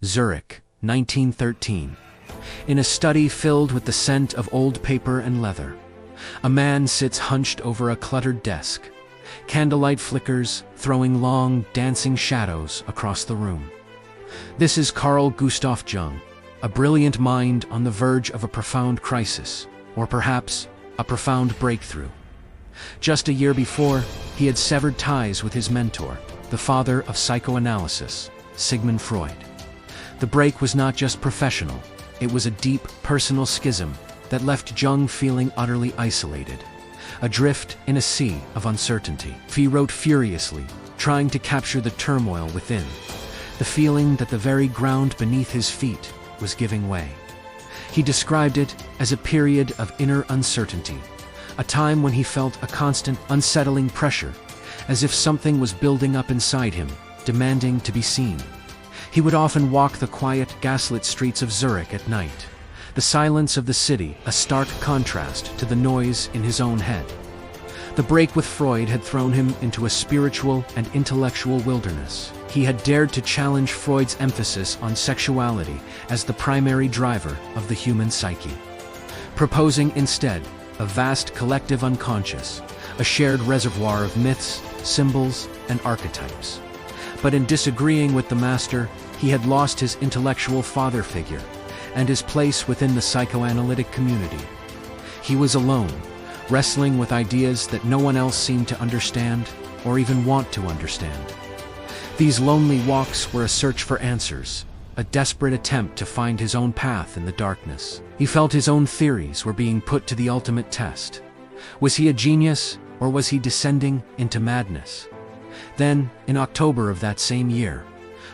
Zurich, 1913. In a study filled with the scent of old paper and leather, a man sits hunched over a cluttered desk. Candlelight flickers, throwing long, dancing shadows across the room. This is Carl Gustav Jung, a brilliant mind on the verge of a profound crisis, or perhaps a profound breakthrough. Just a year before, he had severed ties with his mentor, the father of psychoanalysis, Sigmund Freud. The break was not just professional, it was a deep, personal schism that left Jung feeling utterly isolated, adrift in a sea of uncertainty. He wrote furiously, trying to capture the turmoil within, the feeling that the very ground beneath his feet was giving way. He described it as a period of inner uncertainty, a time when he felt a constant, unsettling pressure, as if something was building up inside him, demanding to be seen. He would often walk the quiet, gaslit streets of Zurich at night, the silence of the city a stark contrast to the noise in his own head. The break with Freud had thrown him into a spiritual and intellectual wilderness. He had dared to challenge Freud's emphasis on sexuality as the primary driver of the human psyche, proposing instead a vast collective unconscious, a shared reservoir of myths, symbols, and archetypes. But in disagreeing with the master, he had lost his intellectual father figure and his place within the psychoanalytic community. He was alone, wrestling with ideas that no one else seemed to understand or even want to understand. These lonely walks were a search for answers, a desperate attempt to find his own path in the darkness. He felt his own theories were being put to the ultimate test. Was he a genius, or was he descending into madness? Then, in October of that same year,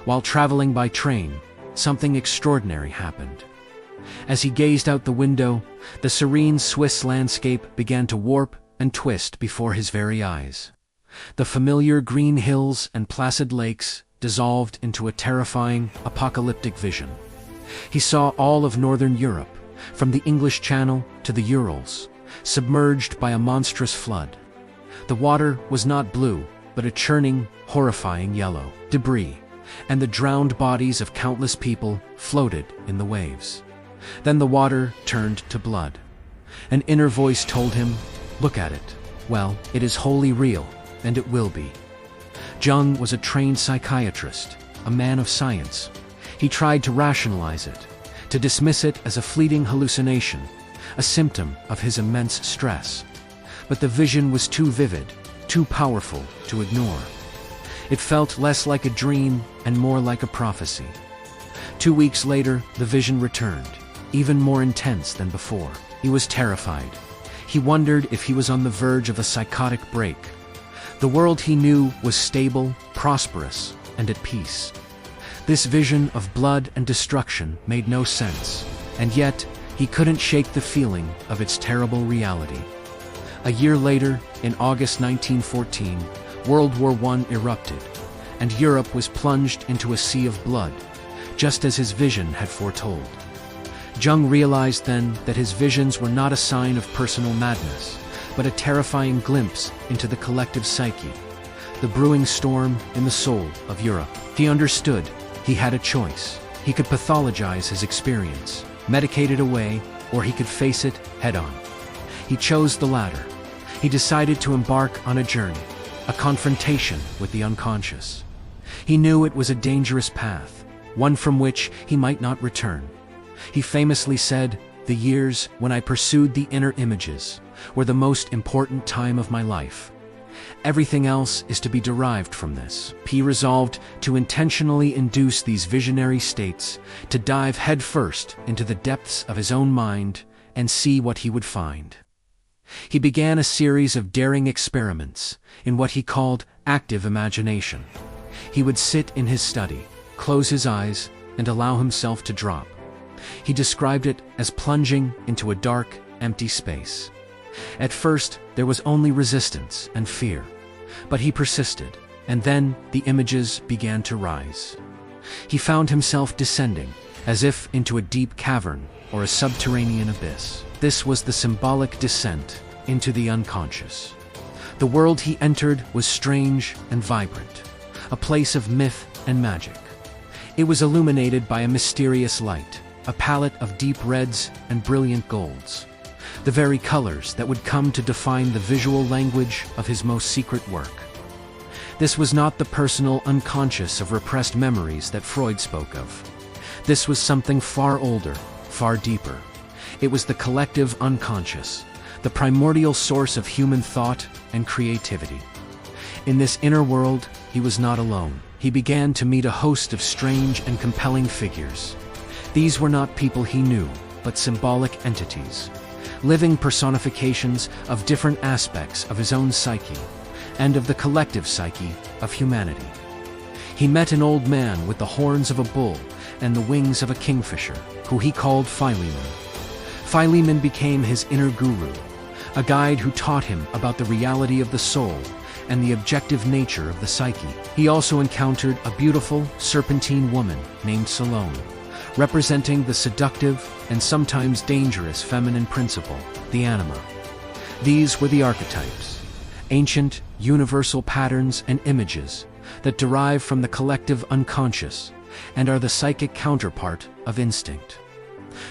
while traveling by train, something extraordinary happened. As he gazed out the window, the serene Swiss landscape began to warp and twist before his very eyes. The familiar green hills and placid lakes dissolved into a terrifying, apocalyptic vision. He saw all of northern Europe, from the English Channel to the Urals, submerged by a monstrous flood. The water was not blue, but a churning, horrifying yellow. Debris and the drowned bodies of countless people floated in the waves. Then the water turned to blood. An inner voice told him, "Look at it. Well, it is wholly real, and it will be." Jung was a trained psychiatrist, a man of science. He tried to rationalize it, to dismiss it as a fleeting hallucination, a symptom of his immense stress. But the vision was too vivid, too powerful to ignore. It felt less like a dream and more like a prophecy. 2 weeks later, the vision returned, even more intense than before. He was terrified. He wondered if he was on the verge of a psychotic break. The world he knew was stable, prosperous, and at peace. This vision of blood and destruction made no sense, and yet he couldn't shake the feeling of its terrible reality. A year later, in August 1914, World War I erupted, and Europe was plunged into a sea of blood, just as his vision had foretold. Jung realized then that his visions were not a sign of personal madness, but a terrifying glimpse into the collective psyche, the brewing storm in the soul of Europe. He understood he had a choice. He could pathologize his experience, medicate it away, or he could face it head-on. He chose the latter. He decided to embark on a journey, a confrontation with the unconscious. He knew it was a dangerous path, one from which he might not return. He famously said, "The years when I pursued the inner images were the most important time of my life. Everything else is to be derived from this." He resolved to intentionally induce these visionary states, to dive headfirst into the depths of his own mind and see what he would find. He began a series of daring experiments in what he called active imagination. He would sit in his study, close his eyes, and allow himself to drop. He described it as plunging into a dark, empty space. At first, there was only resistance and fear, but he persisted, and then the images began to rise. He found himself descending, as if into a deep cavern or a subterranean abyss. This was the symbolic descent into the unconscious. The world he entered was strange and vibrant, a place of myth and magic. It was illuminated by a mysterious light, a palette of deep reds and brilliant golds, the very colors that would come to define the visual language of his most secret work. This was not the personal unconscious of repressed memories that Freud spoke of. This was something far older, far deeper. It was the collective unconscious, the primordial source of human thought and creativity. In this inner world, he was not alone. He began to meet a host of strange and compelling figures. These were not people he knew, but symbolic entities, living personifications of different aspects of his own psyche and of the collective psyche of humanity. He met an old man with the horns of a bull and the wings of a kingfisher, who he called Philemon. Philemon became his inner guru, a guide who taught him about the reality of the soul and the objective nature of the psyche. He also encountered a beautiful, serpentine woman named Salome, representing the seductive and sometimes dangerous feminine principle, the anima. These were the archetypes, ancient, universal patterns and images that derive from the collective unconscious and are the psychic counterpart of instinct.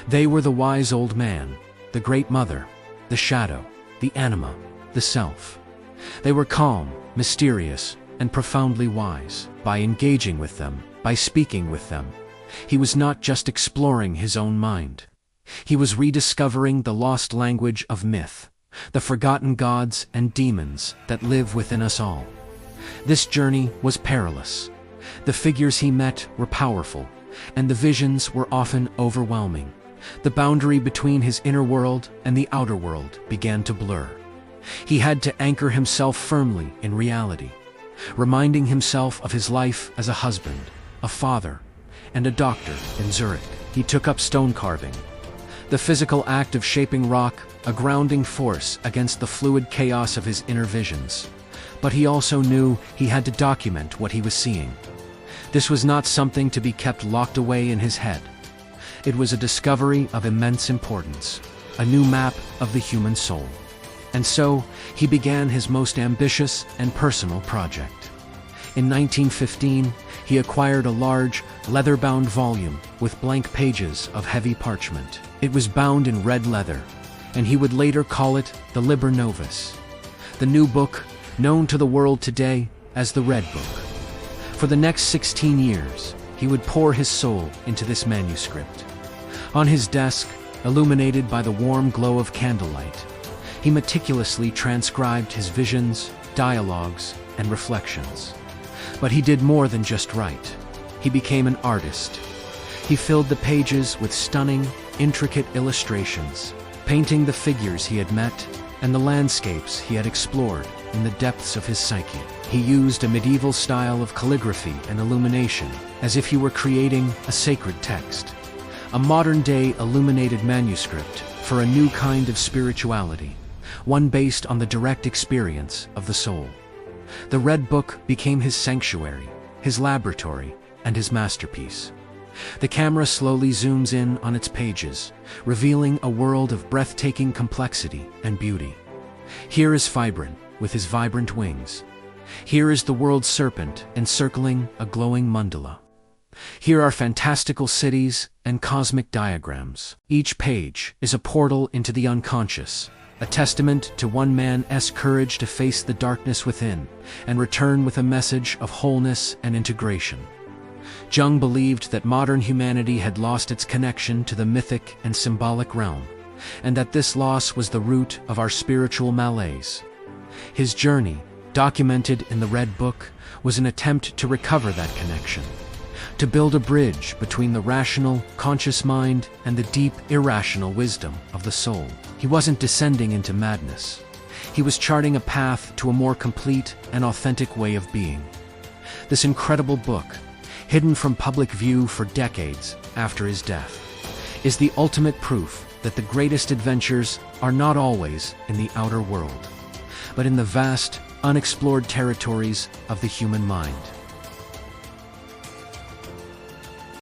They were the wise old man, the great mother, the shadow, the anima, the self. They were calm, mysterious, and profoundly wise. By engaging with them, by speaking with them, he was not just exploring his own mind. He was rediscovering the lost language of myth, the forgotten gods and demons that live within us all. This journey was perilous. The figures he met were powerful, and the visions were often overwhelming. The boundary between his inner world and the outer world began to blur. He had to anchor himself firmly in reality, reminding himself of his life as a husband, a father, and a doctor in Zurich. He took up stone carving, the physical act of shaping rock, a grounding force against the fluid chaos of his inner visions. But he also knew he had to document what he was seeing. This was not something to be kept locked away in his head. It was a discovery of immense importance, a new map of the human soul. And so, he began his most ambitious and personal project. In 1915, he acquired a large, leather-bound volume with blank pages of heavy parchment. It was bound in red leather, and he would later call it the Liber Novus, the new book known to the world today as the Red Book. For the next 16 years, he would pour his soul into this manuscript. On his desk, illuminated by the warm glow of candlelight, he meticulously transcribed his visions, dialogues, and reflections. But he did more than just write. He became an artist. He filled the pages with stunning, intricate illustrations, painting the figures he had met and the landscapes he had explored in the depths of his psyche. He used a medieval style of calligraphy and illumination, as if he were creating a sacred text, a modern-day illuminated manuscript for a new kind of spirituality, one based on the direct experience of the soul. The Red Book became his sanctuary, his laboratory, and his masterpiece. The camera slowly zooms in on its pages, revealing a world of breathtaking complexity and beauty. Here is Fibrin, with his vibrant wings. Here is the world serpent encircling a glowing mandala. Here are fantastical cities and cosmic diagrams. Each page is a portal into the unconscious, a testament to one man's courage to face the darkness within and return with a message of wholeness and integration. Jung believed that modern humanity had lost its connection to the mythic and symbolic realm, and that this loss was the root of our spiritual malaise. His journey, documented in the Red Book, was an attempt to recover that connection, to build a bridge between the rational, conscious mind and the deep, irrational wisdom of the soul. He wasn't descending into madness. He was charting a path to a more complete and authentic way of being. This incredible book, hidden from public view for decades after his death, is the ultimate proof that the greatest adventures are not always in the outer world, but in the vast, unexplored territories of the human mind.